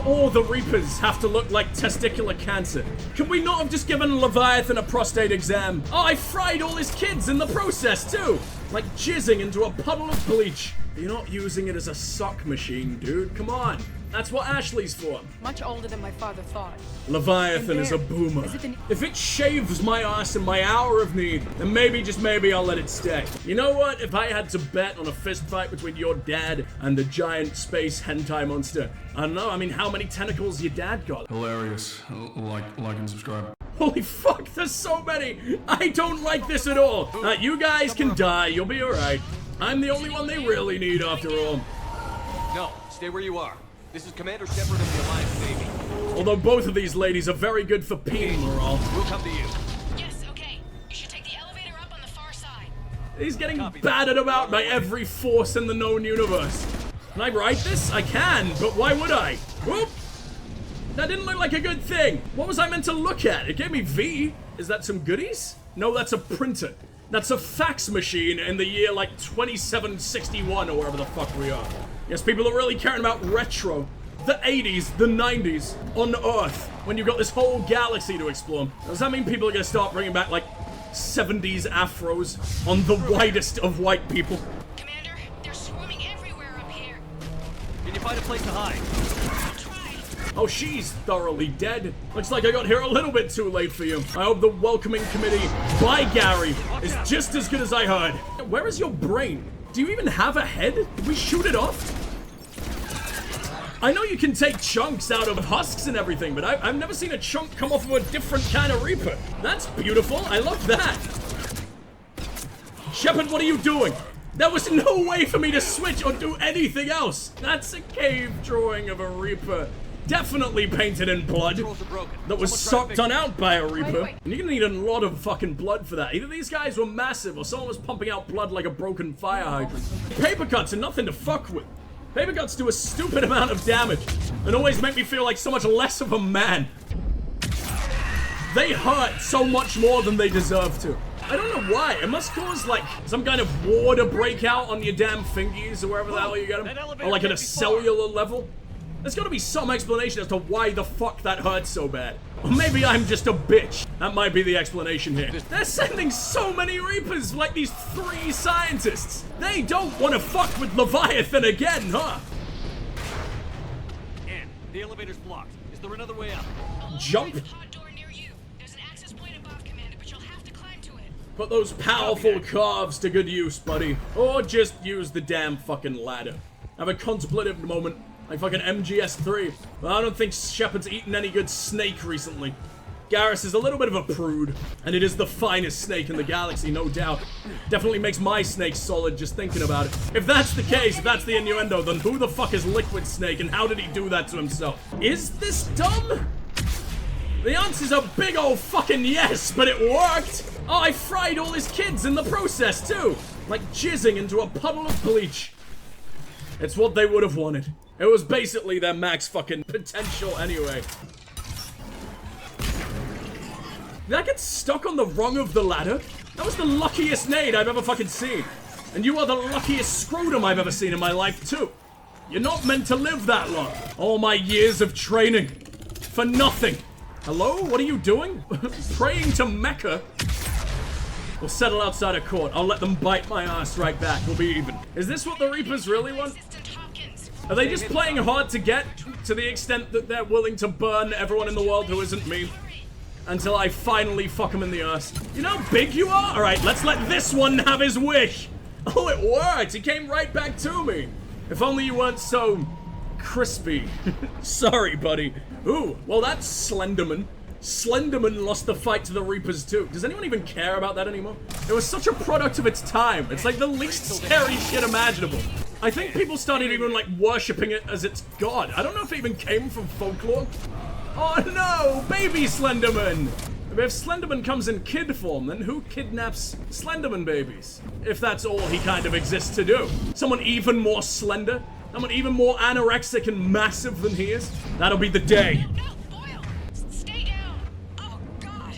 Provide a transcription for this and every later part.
all the Reapers have to look like testicular cancer? Can we not have just given Leviathan a prostate exam? Oh, I fried all his kids in the process too! Like jizzing into a puddle of bleach. You're not using it as a sock machine, dude. Come on. That's what Ashley's for. Much older than my father thought. Leviathan is a boomer. If it shaves my ass in my hour of need, then maybe, just maybe, I'll let it stay. You know what? If I had to bet on a fist fight between your dad and the giant space hentai monster, I don't know, I mean, how many tentacles your dad got? Hilarious. Like and subscribe. Holy fuck, there's so many! I don't like this at all! You guys can die, you'll be alright. I'm the only one they really need after all. No, stay where you are. This is Commander Shepard of the Alliance Navy. Although both of these ladies are very good for peen morale. We'll come to you. Yes, okay. You should take the elevator up on the far side. He's getting battered about by every force in the known universe. Can I write this? I can, but why would I? Whoop! That didn't look like a good thing. What was I meant to look at? It gave me V. Is that some goodies? No, that's a printer. That's a fax machine in the year like 2761 or wherever the fuck we are. Yes, people are really caring about retro. The 80s, the 90s, on Earth, when you've got this whole galaxy to explore. Does that mean people are gonna start bringing back like 70s afros on the whitest of white people? Commander, they're swarming everywhere up here. Can you find a place to hide? I'll try. Oh, she's thoroughly dead. Looks like I got here a little bit too late for you. I hope the welcoming committee by Gary is just as good as I heard. Where is your brain? Do you even have a head? Did we shoot it off? I know you can take chunks out of husks and everything, but I've never seen a chunk come off of a different kind of Reaper. That's beautiful. I love that. Shepard, what are you doing? There was no way for me to switch or do anything else. That's a cave drawing of a Reaper. Definitely painted in blood. That was sucked on out by a Reaper. Wait. And you're gonna need a lot of fucking blood for that. Either these guys were massive or someone was pumping out blood like a broken fire hydrant. Paper cuts are nothing to fuck with. Paper cuts do a stupid amount of damage and always make me feel like so much less of a man. They hurt so much more than they deserve to. I don't know why. It must cause like some kind of war to break out on your damn fingies or wherever the hell you get them. Or like at a cellular level. There's gotta be some explanation as to why the fuck that hurts so bad. Or maybe I'm just a bitch. That might be the explanation here. They're sending so many Reapers, like these 3 scientists. They don't want to fuck with Leviathan again, huh? Ann, the elevator's blocked. Is there another way up? Jump? Pod door near you. There's an access point above, Commander, but you'll have to climb to it. Put those powerful calves to good use, buddy. Or just use the damn fucking ladder. Have a contemplative moment. Like fucking MGS3. But I don't think Shepard's eaten any good snake recently. Garrus is a little bit of a prude. And it is the finest snake in the galaxy, no doubt. Definitely makes my snake solid just thinking about it. If that's the case, if that's the innuendo, then who the fuck is Liquid Snake and how did he do that to himself? Is this dumb? The answer's a big old fucking yes, but it worked! Oh, I fried all his kids in the process too! Like jizzing into a puddle of bleach. It's what they would have wanted. It was basically their max fucking potential anyway. Did I get stuck on the rung of the ladder? That was the luckiest nade I've ever fucking seen. And you are the luckiest scrotum I've ever seen in my life too. You're not meant to live that long. All my years of training. For nothing. Hello? What are you doing? Praying to Mecca? We'll settle outside of court. I'll let them bite my ass right back. We'll be even. Is this what the Reapers really want? Are they just playing hard to get, to the extent that they're willing to burn everyone in the world who isn't me? Until I finally fuck him in the ass. You know how big you are? Alright, let's let this one have his wish. Oh, it worked. He came right back to me. If only you weren't so crispy. Sorry, buddy. Ooh, well that's Slenderman. Slenderman lost the fight to the Reapers too. Does anyone even care about that anymore? It was such a product of its time. It's like the least scary shit imaginable. I think people started even like worshipping it as its god. I don't know if it even came from folklore. Oh no, baby Slenderman! If Slenderman comes in kid form, then who kidnaps Slenderman babies? If that's all he kind of exists to do. Someone even more slender? Someone even more anorexic and massive than he is? That'll be the day. No, Boyle! Stay down! Oh, God!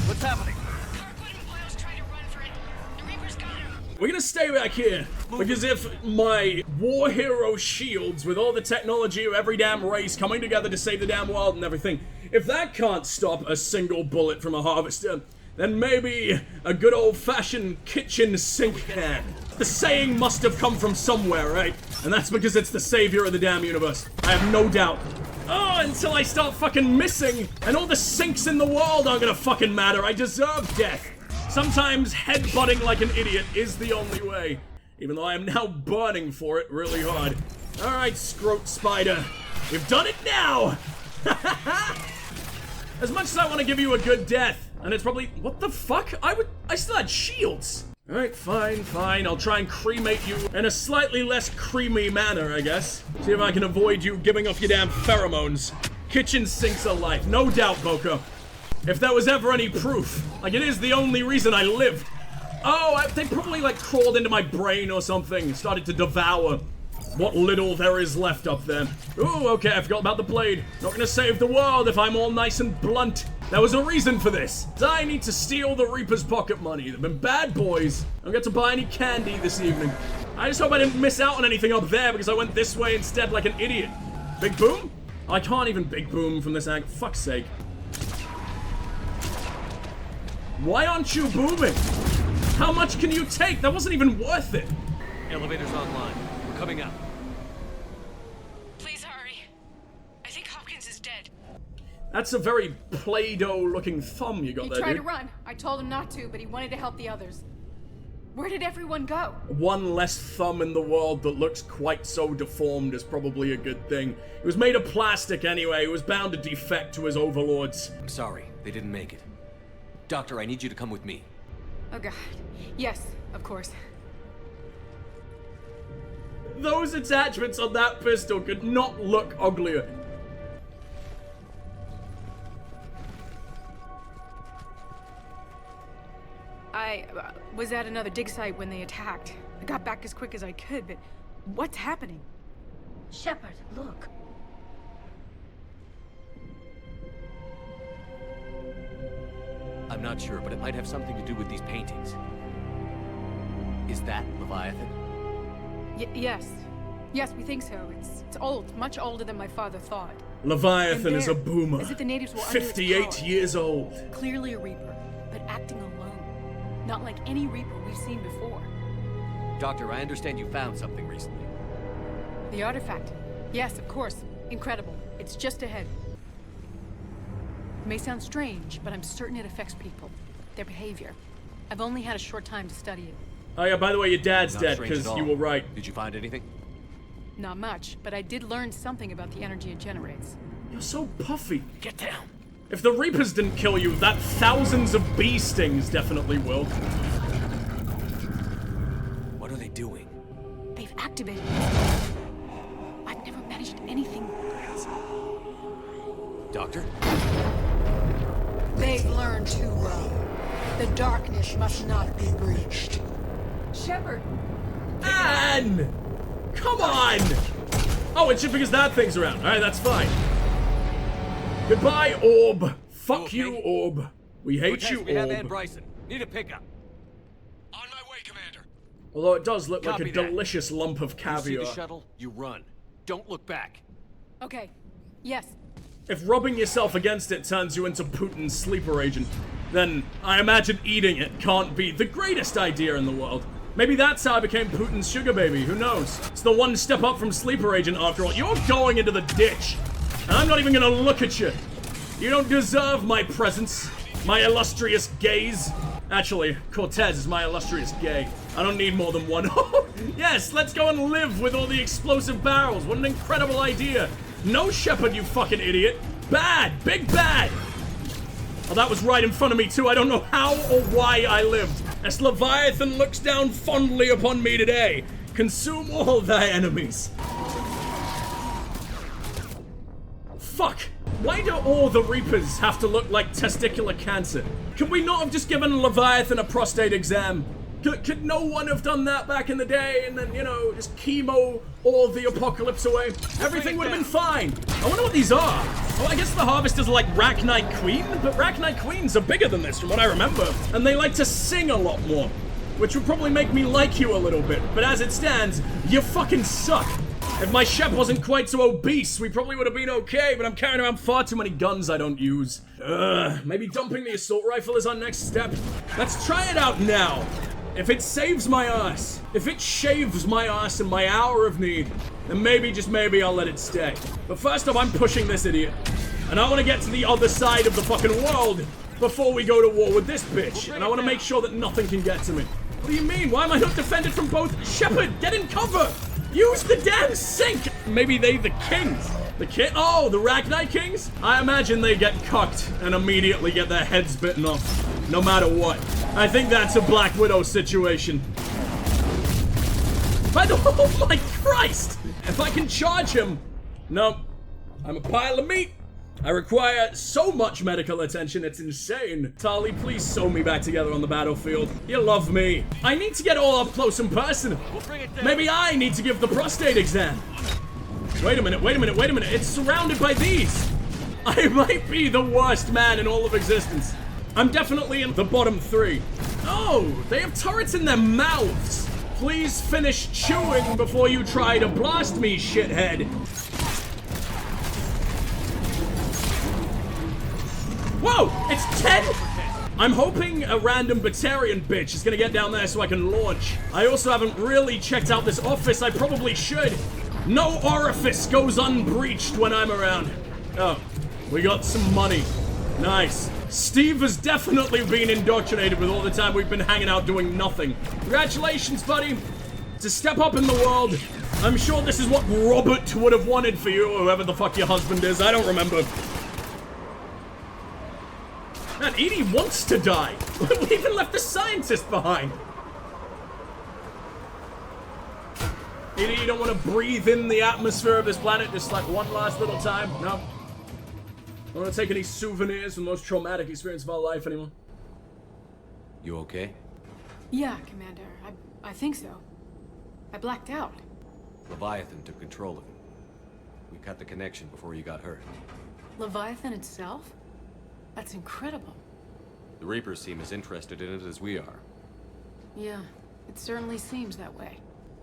What's happening? Kirkwood and Boyle's trying to run for it. The Reaper's got him. We're gonna stay back here. Because if my war hero shields with all the technology of every damn race coming together to save the damn world and everything, if that can't stop a single bullet from a harvester, then maybe a good old-fashioned kitchen sink can. The saying must have come from somewhere, right? And that's because it's the savior of the damn universe. I have no doubt. Oh, until I start fucking missing, and all the sinks in the world aren't gonna fucking matter. I deserve death. Sometimes headbutting like an idiot is the only way. Even though I am now burning for it really hard. Alright, scrote spider. We've done it now! As much as I want to give you a good death, and it's probably... What the fuck? I still had shields! Alright, fine. I'll try and cremate you in a slightly less creamy manner, I guess. See if I can avoid you giving off your damn pheromones. Kitchen sinks are life, no doubt, Boko. If there was ever any proof, like it is the only reason I live. Oh, they probably like crawled into my brain or something, started to devour what little there is left up there. Ooh, okay, I forgot about the blade. Not gonna save the world if I'm all nice and blunt. There was a reason for this. I need to steal the Reaper's pocket money. They've been bad boys. I don't get to buy any candy this evening. I just hope I didn't miss out on anything up there because I went this way instead like an idiot. Big boom? I can't even big boom from this angle. Fuck's sake. Why aren't you booming? How much can you take? That wasn't even worth it. Elevator's online. We're coming up. Please hurry. I think Hopkins is dead. That's a very Play-Doh looking thumb you got He there, tried dude. to run. I told him not to, but he wanted to help the others. Where did everyone go? One less thumb in the world that looks quite so deformed is probably a good thing. It was made of plastic anyway. It was bound to defect to his overlords. I'm sorry, they didn't make it. Doctor, I need you to come with me. Oh god. Yes, of course. Those attachments on that pistol could not look uglier. I was at another dig site when they attacked. I got back as quick as I could, but what's happening? Shepard, look. I'm not sure, but it might have something to do with these paintings. Is that Leviathan? Yes. Yes, we think so. It's old, much older than my father thought. Leviathan And is a there, boomer. as if the natives were under its 58 power. years old. Clearly a Reaper, but acting alone. Not like any Reaper we've seen before. Doctor, I understand you found something recently. The artifact. Yes, of course. Incredible. It's just ahead. It may sound strange, but I'm certain it affects people. Their behavior. I've only had a short time to study it. Oh yeah, by the way, your dad's Not dead, strange at because all. you were right. Did you find anything? Not much, but I did learn something about the energy it generates. You're so puffy. Get down. If the Reapers didn't kill you, that thousands of bee stings definitely will. What are they doing? They've activated it. I've never managed anything. Doctor? They've learned too well. The darkness must not be breached. Shepard! Ann! Come on! Oh, it's just because that thing's around. Alright, that's fine. Goodbye, Orb. Fuck You you, okay? Orb. We hate Protest, you, we have Ann Orb. Bryson. Need a pickup. On my way, Commander. Although it does look like Copy a that. delicious lump of You see caviar. the shuttle? You run. Don't look back. Okay. Yes. If rubbing yourself against it turns you into Putin's sleeper agent, then I imagine eating it can't be the greatest idea in the world. Maybe that's how I became Putin's sugar baby, who knows? It's the one step up from sleeper agent after all. You're going into the ditch, and I'm not even gonna look at you. You don't deserve my presence, my illustrious gaze. Actually, Cortez is my illustrious gay. I don't need more than one. Yes, let's go and live with all the explosive barrels. What an incredible idea. No, Shepard, you fucking idiot. Bad, big bad. Oh, that was right in front of me too. I don't know how or why I lived. As Leviathan looks down fondly upon me today, consume all thy enemies. Fuck. Why do all the Reapers have to look like testicular cancer? Could we not have just given Leviathan a prostate exam? Could no one have done that back in the day and then, you know, just chemo all the apocalypse away? Everything would have been fine. I wonder what these are. Well, I guess the harvesters are like Racknight Queen, but Racknight Queens are bigger than this from what I remember. And they like to sing a lot more. which would probably make me like you a little bit. But as it stands, you fucking suck. If my Shep wasn't quite so obese, we probably would have been okay, but I'm carrying around far too many guns I don't use. Maybe dumping the assault rifle is our next step. Let's try it out now. If it saves my ass, if it shaves my ass in my hour of need, then maybe, just maybe, I'll let it stay. But first off, I'm pushing this idiot. And I want to get to the other side of the fucking world before we go to war with this bitch. And I want to make sure that nothing can get to me. What do you mean? Why am I not defended from both? Shepard, get in cover! Use the damn sink! Maybe they the kings. Oh, the Ragni kings? I imagine they get cucked and immediately get their heads bitten off, no matter what. I think that's a Black Widow situation. Oh my Christ! If I can charge him... No. I'm a pile of meat. I require so much medical attention, it's insane. Tali, please sew me back together on the battlefield. You love me. I need to get all up close and personal. Maybe I need to give the prostate exam. Wait a minute. It's surrounded by these. I might be the worst man in all of existence. I'm definitely in the bottom 3. Oh, they have turrets in their mouths. Please finish chewing before you try to blast me, shithead. Whoa! It's 10? I'm hoping a random Batarian bitch is gonna get down there so I can launch. I also haven't really checked out this office. I probably should. No orifice goes unbreached when I'm around. Oh, we got some money. Nice. Steve has definitely been indoctrinated with all the time we've been hanging out doing nothing. Congratulations, buddy. It's a step up in the world. I'm sure this is what Robert would have wanted for you, or whoever the fuck your husband is. I don't remember. Man, Edie wants to die. We even left the scientist behind. Edie, you don't want to breathe in the atmosphere of this planet just like one last little time? No. Don't want to take any souvenirs from the most traumatic experience of our life anymore. You okay? Yeah, Commander. I think so. I blacked out. Leviathan took control of him. We cut the connection before you got hurt. Leviathan itself? That's incredible. The Reapers seem as interested in it as we are. Yeah, it certainly seems that way.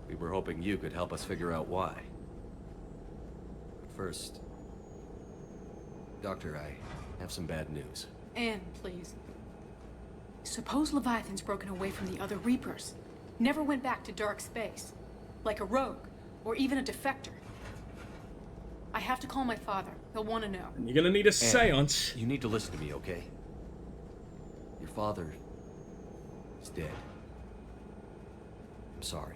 We were hoping you could help us figure out why. But first... Doctor, I have some bad news. Ann, please. Suppose Leviathan's broken away from the other Reapers. Never went back to dark space. Like a rogue, or even a defector. I have to call my father. He'll want to know. You're gonna need a seance. You need to listen to me, okay? Your father is dead. I'm sorry.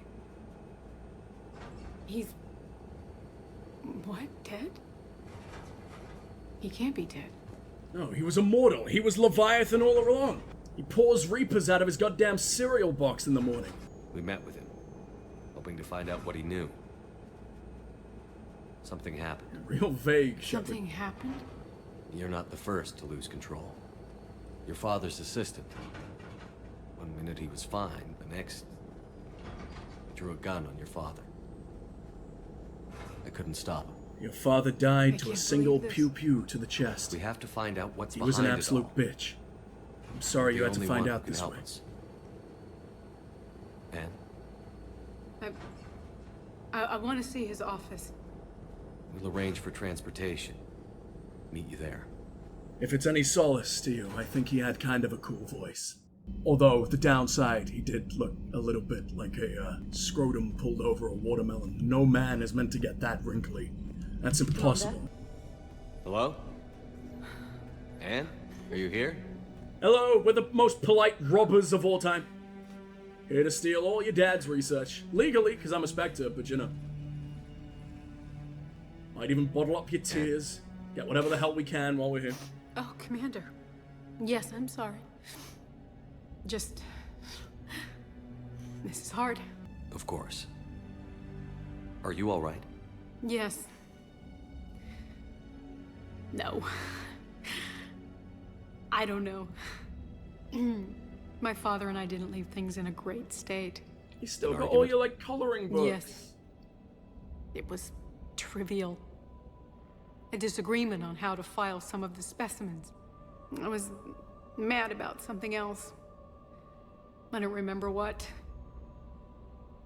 He's... what? Dead? He can't be dead. No, he was immortal. He was Leviathan all along. He pours Reapers out of his goddamn cereal box in the morning. We met with him, hoping to find out what he knew. Something happened. Real vague, Shepard. Something happened? You're not the first to lose control. Your father's assistant. One minute he was fine, the next... he drew a gun on your father. I couldn't stop him. Your father died to a can't single believe this. pew-pew to the chest. We have to find out what's He behind was an it absolute all. bitch. I'm sorry you The had to only find one out who can this help way. us. Ann? I want to see his office. We'll arrange for transportation. Meet you there. If it's any solace to you, I think he had kind of a cool voice. Although, the downside, he did look a little bit like a scrotum pulled over a watermelon. No man is meant to get that wrinkly. That's impossible. Hello? Ann? Are you here? Hello, we're the most polite robbers of all time. Here to steal all your dad's research. Legally, because I'm a Spectre, but you know. Might even bottle up your tears. Get whatever the hell we can while we're here. Oh, Commander. Yes, I'm sorry. Just... this is hard. Of course. Are you all right? Yes. No. I don't know. My father and I didn't leave things in a great state. You still An got all argument? your, like, coloring books. Yes. It was trivial. A disagreement on how to file some of the specimens. I was mad about something else. I don't remember what.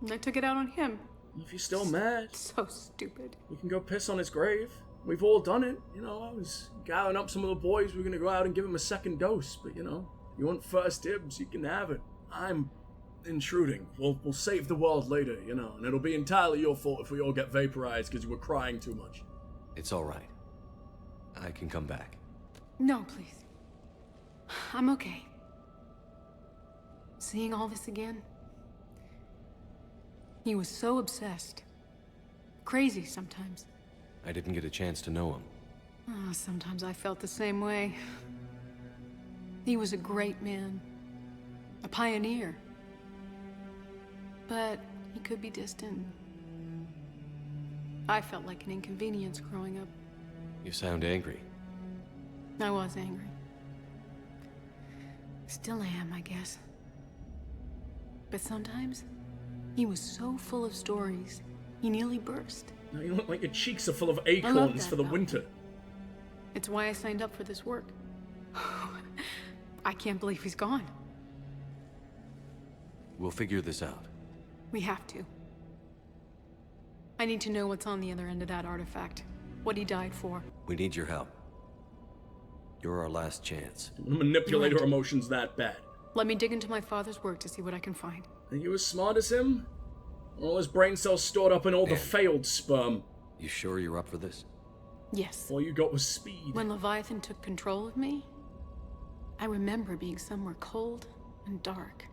And I took it out on him. If you're still mad, So stupid. we can go piss on his grave. We've all done it. You know, I was gathering up some of the boys. We were gonna go out and give him a second dose. But, you know, you want first dibs, you can have it. I'm intruding. We'll save the world later, you know. And it'll be entirely your fault if we all get vaporized because you were crying too much. It's all right. I can come back. No, please. I'm okay. Seeing all this again? He was so obsessed. Crazy sometimes. I didn't get a chance to know him. Oh, sometimes I felt the same way. He was a great man. A pioneer. But he could be distant. I felt like an inconvenience growing up. You sound angry. I was angry. Still am, I guess. But sometimes, he was so full of stories, he nearly burst. Now you look like your cheeks are full of love acorns that for the about winter. It's why I signed up for this work. I can't believe he's gone. We'll figure this out. We have to. I need to know what's on the other end of that artifact. What he died for. We need your help. You're our last chance. I'm gonna manipulate Right. her emotions that bad. Let me dig into my father's work to see what I can find. Are you as smart as him? All his brain cells stored up in all the Man. failed sperm. You sure you're up for this? Yes. All you got was speed. When Leviathan took control of me, I remember being somewhere cold and dark.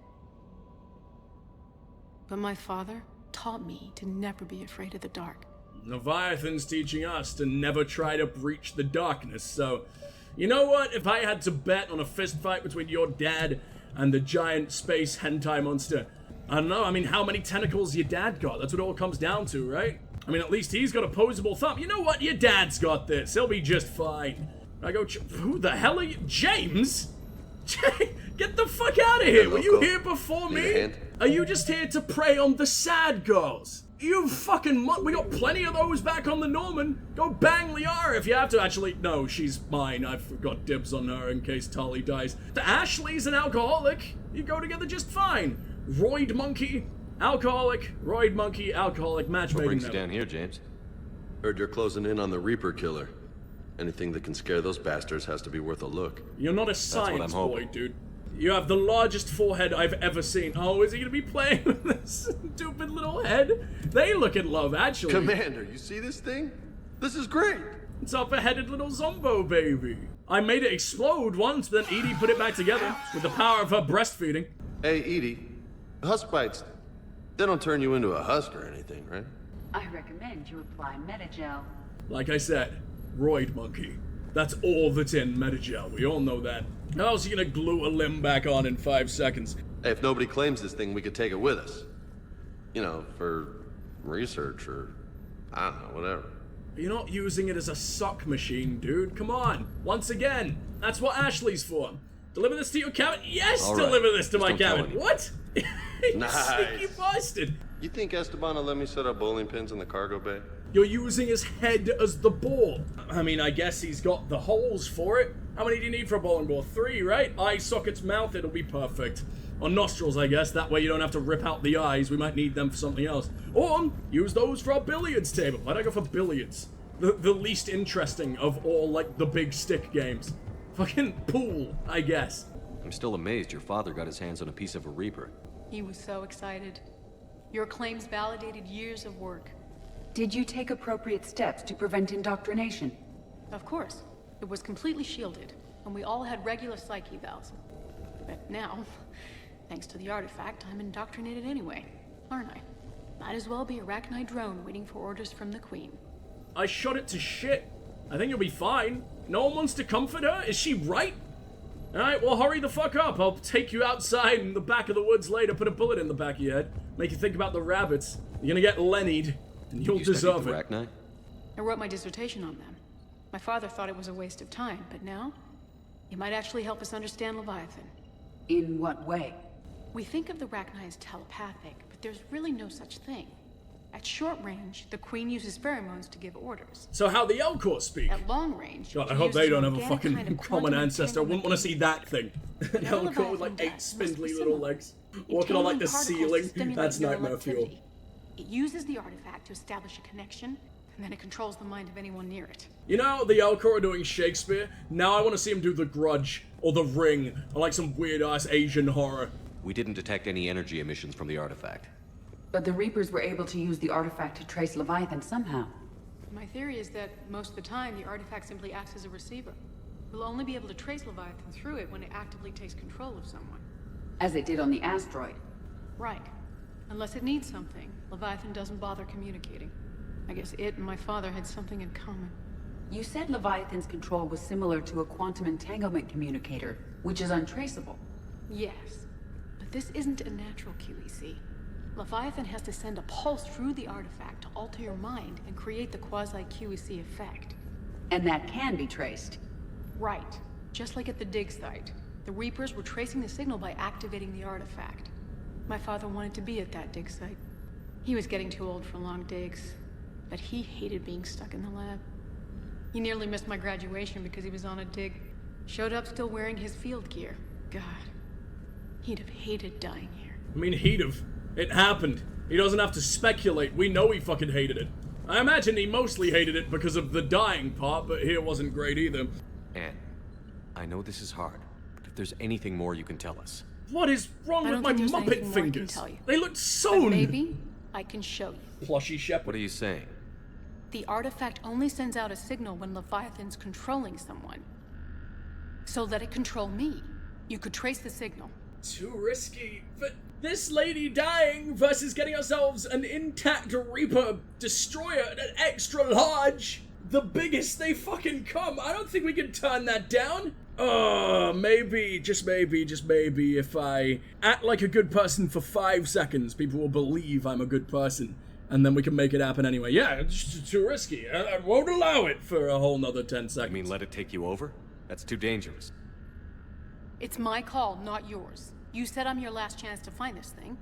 But my father taught me to never be afraid of the dark. Leviathan's teaching us to never try to breach the darkness, so... You know what? If I had to bet on a fist fight between your dad and the giant space hentai monster, I don't know, I mean, how many tentacles your dad got? That's what it all comes down to, right? I mean, at least he's got a posable thumb. You know what? Your dad's got this. He'll be just fine. I go, who the hell are you? James? Get the fuck out of here! Were you here before Need a me? hand? Are you just here to prey on the sad girls? You fucking we got plenty of those back on the Norman. Go bang Liara if you have to. Actually, no, she's mine. I've got dibs on her in case Tali dies. The Ashley's an alcoholic. You go together just fine. Roid monkey, alcoholic, roid monkey, alcoholic, What matchmaking. brings you down here, James? Heard you're closing in on the Reaper killer. Anything that can scare those bastards has to be worth a look. You're not a what science I'm boy, hoping. dude. You have the largest forehead I've ever seen. Oh, is he gonna be playing with this stupid little head? They look in love, actually. Commander, you see this thing? This is great! It's up a headed little zombo baby. I made it explode once, then Edie put it back together with the power of her breastfeeding. Hey, Edie, husk bites, they don't turn you into a husk or anything, right? I recommend you apply Metagel. Like I said, roid monkey. That's all that's in Metagel. We all know that. How else are you gonna glue a limb back on in 5 seconds? Hey, if nobody claims this thing, we could take it with us. You know, for research or, I don't know, whatever. You're not using it as a sock machine, dude. Come on. Once again, that's what Ashley's for. Deliver this to your cabin? Yes, All right. deliver this to Just my don't tell cabin. anyone. What? You Nice. sneaky bastard. You think Esteban will let me set up bowling pins in the cargo bay? You're using his head as the ball. I mean, I guess he's got the holes for it. How many do you need for a bowling ball? 3, right? Eye sockets, mouth, it'll be perfect. Or nostrils, I guess. That way you don't have to rip out the eyes. We might need them for something else. Or use those for our billiards table. Why'd I go for billiards? The least interesting of all, like, the big stick games. Fucking pool, I guess. I'm still amazed your father got his hands on a piece of a Reaper. He was so excited. Your claims validated years of work. Did you take appropriate steps to prevent indoctrination? Of course. It was completely shielded, and we all had regular psych evals. But now, thanks to the artifact, I'm indoctrinated anyway, aren't I? Might as well be a Arachnite drone waiting for orders from the Queen. I shot it to shit. I think you'll be fine. No one wants to comfort her? Is she right? Alright, well, hurry the fuck up. I'll take you outside in the back of the woods later, put a bullet in the back of your head, make you think about the rabbits. You're gonna get Lennied, and you'll You deserve studied it. the Arachnite? I wrote my dissertation on them. My father thought it was a waste of time, but now, it might actually help us understand Leviathan. In what way? We think of the Arachnite as telepathic, but there's really no such thing. At short range, the Queen uses pheromones to give orders. So how the Elcor speak? At long range, God, I she hope uses they an don't have a organic fucking kind of common quantum ancestor. I wouldn't want to see that thing. An Whatever Elcor with like Leviathan 8 does spindly must be little similar. legs. Walking on like the Entangling particles to ceiling. stimulate That's neural nightmare fuel. activity. It uses the artifact to establish a connection, and then it controls the mind of anyone near it. You know, the Elcor are doing Shakespeare. Now I want to see him do The Grudge, or The Ring, or like some weird-ass Asian horror. We didn't detect any energy emissions from the artifact. But the Reapers were able to use the artifact to trace Leviathan somehow. My theory is that most of the time, the artifact simply acts as a receiver. We'll only be able to trace Leviathan through it when it actively takes control of someone. As it did on the asteroid. Right. Unless it needs something, Leviathan doesn't bother communicating. I guess it and my father had something in common. You said Leviathan's control was similar to a quantum entanglement communicator, which is untraceable. Yes. But this isn't a natural QEC. Leviathan has to send a pulse through the artifact to alter your mind and create the quasi-QEC effect. And that can be traced. Right. Just like at the dig site. The Reapers were tracing the signal by activating the artifact. My father wanted to be at that dig site. He was getting too old for long digs, but he hated being stuck in the lab. He nearly missed my graduation because he was on a dig. Showed up still wearing his field gear. God, he'd have hated dying here. I mean, he'd have. It happened. He doesn't have to speculate. We know he fucking hated it. I imagine he mostly hated it because of the dying part, but here wasn't great either. Ann, I know this is hard, but if there's anything more you can tell us. What is wrong I with don't my think there's Muppet anything more I can fingers? tell you. They look But sewn. maybe I can show you. Plushy shepherd. What are you saying? The artifact only sends out a signal when Leviathan's controlling someone. So let it control me. You could trace the signal. Too risky. But this lady dying versus getting ourselves an intact Reaper destroyer, an extra large, the biggest they fucking come. I don't think we can turn that down. Maybe, just maybe, if I act like a good person for 5 seconds, people will believe I'm a good person. And then we can make it happen anyway. Yeah, it's too risky. I won't allow it for a whole nother 10 seconds. I mean, let it take you over? That's too dangerous. It's my call, not yours. You said I'm your last chance to find this thing.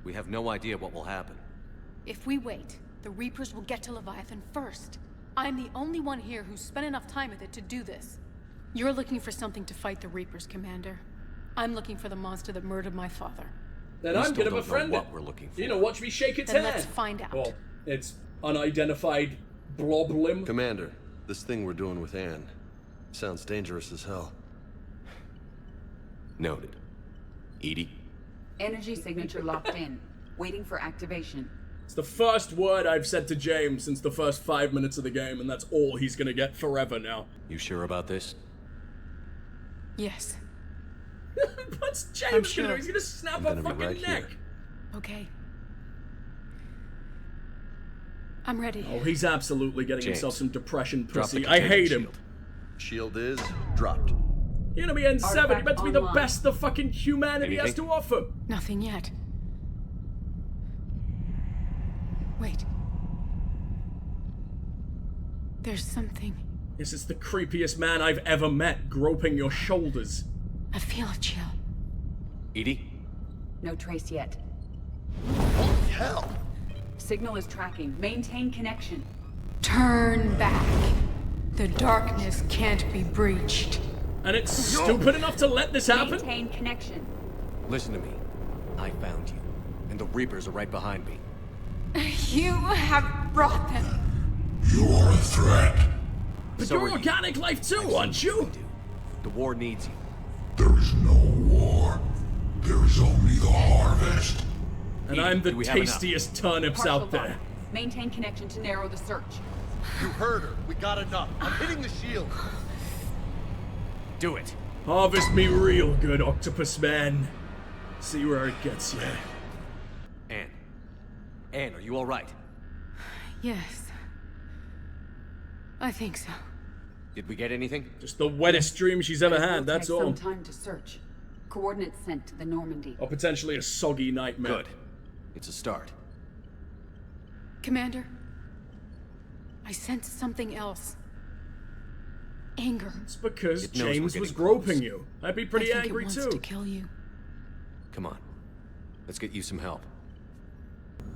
We have no idea what will happen. If we wait, the Reapers will get to Leviathan first. I'm the only one here who's spent enough time with it to do this. You're looking for something to fight the Reapers, Commander. I'm looking for the monster that murdered my father. Then We I'm still gonna don't know befriend what it. we're looking for. You know, watch me shake its Then hand. let's find out. Well, it's unidentified blob limb. Commander, this thing we're doing with Ann sounds dangerous as hell. Noted. Edie? Energy signature locked in. Waiting for activation. It's the first word I've said to James since the first 5 minutes of the game, and that's all he's gonna get forever now. You sure about this? Yes. What's I'm James sure. gonna do? He's gonna snap I'm a gonna be fucking right neck. here. Okay. I'm ready. Oh, he's absolutely getting James, himself some depression Drop the pussy. I hate containment him. shield. Shield is dropped. You're gonna be N7. You're Artifact meant to be the online. best the fucking humanity has Anything? to offer. Nothing yet. Wait. There's something. This is the creepiest man I've ever met, groping your shoulders. I feel a chill. Edie? No trace yet. Holy hell! Signal is tracking. Maintain connection. Turn back. The darkness can't be breached. And it's stupid enough to let this happen? Maintain connection. Listen to me. I found you. And the Reapers are right behind me. You have brought them. You are a threat. But So you're are you. organic life too, aren't you? The war needs you. There is no war. There is only the harvest. And I'm the Do we have enough? tastiest turnips Partial out there. lock. Maintain connection to narrow the search. You heard her. We got enough. I'm hitting the shield. Do it. Harvest me real good, Octopus Man. See where it gets you. Ann. Ann, are you alright? Yes. I think so. Did we get anything? Just the wettest dream she's ever It will had, that's take all. some time to search. Coordinates sent to the Normandy. Or potentially a soggy nightmare. Good. It's a start. Commander, I sense something else. Anger. It's because It knows we're James was getting groping close. you. I'd be I pretty think angry it wants too. to kill you. Come on. Let's get you some help.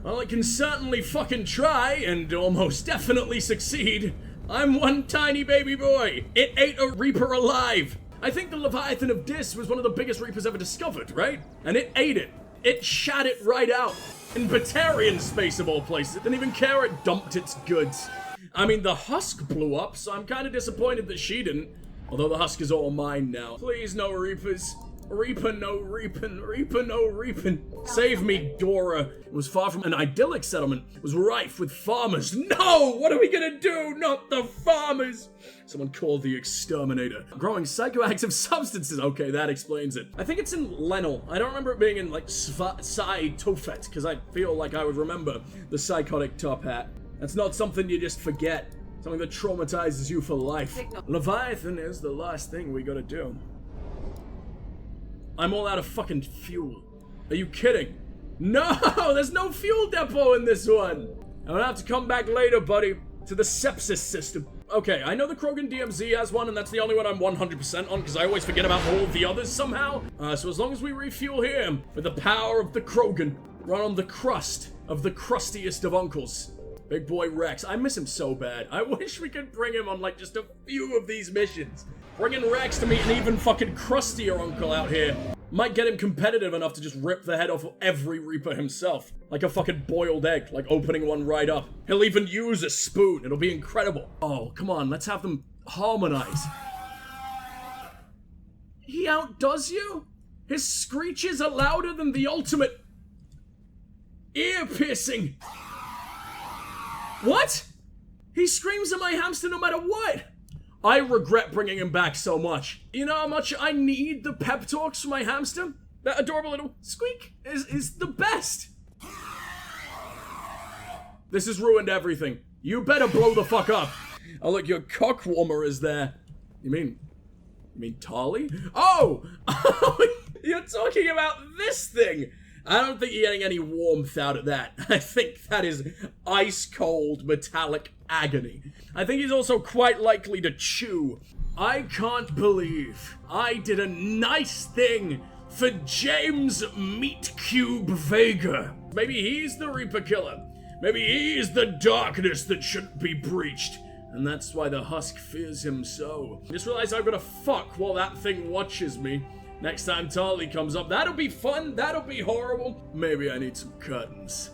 Well, it can certainly fucking try, and almost definitely succeed. I'm one tiny baby boy. It ate a Reaper alive. I think the Leviathan of Dis was one of the biggest Reapers ever discovered, right? And it ate it. It shat it right out. In Batarian space of all places. It didn't even care it dumped its goods. I mean, the husk blew up, so I'm kind of disappointed that she didn't. Although the husk is all mine now. Please, no Reapers. Reaper no reapin', Reaper no reapin'. Save me, Dora. It was far from an idyllic settlement. It was rife with farmers. No! What are we gonna do? Not the farmers! Someone called the exterminator. Growing psychoactive substances. Okay, that explains it. I think it's in Lenel. I don't remember it being in, like, Psy Tofet, because I feel like I would remember the psychotic top hat. That's not something you just forget. Something that traumatizes you for life. Leviathan is the last thing we gotta do. I'm all out of fucking fuel. Are you kidding? No, there's no fuel depot in this one. I'm gonna have to come back later, buddy, to the sepsis system. Okay, I know the Krogan DMZ has one, and that's the only one I'm 100% on, because I always forget about all of the others somehow. So as long as we refuel here, with the power of the Krogan, run on the crust of the crustiest of uncles. Big boy Rex. I miss him so bad. I wish we could bring him on, like, just a few of these missions. Bringing Rex to meet an even fucking crustier uncle out here might get him competitive enough to just rip the head off of every Reaper himself. Like a fucking boiled egg, like opening one right up. He'll even use a spoon. It'll be incredible. Oh, come on, let's have them harmonize. He outdoes you? His screeches are louder than the ultimate ear-piercing. What? He screams at my hamster no matter what. I regret bringing him back so much. You know how much I need the pep talks from my hamster? That adorable little squeak is the best. This has ruined everything. You better blow the fuck up. Oh look, your cock warmer is there. You mean Tali? Oh! You're talking about this thing. I don't think you're getting any warmth out of that. I think that is ice-cold metallic agony. I think he's also quite likely to chew. I can't believe I did a nice thing for James Meat Cube Vega. Maybe he's the Reaper Killer. Maybe he's the darkness that shouldn't be breached. And that's why the husk fears him so. I just realized I'm gonna fuck while that thing watches me. Next time Tali comes up, that'll be fun, that'll be horrible. Maybe I need some curtains.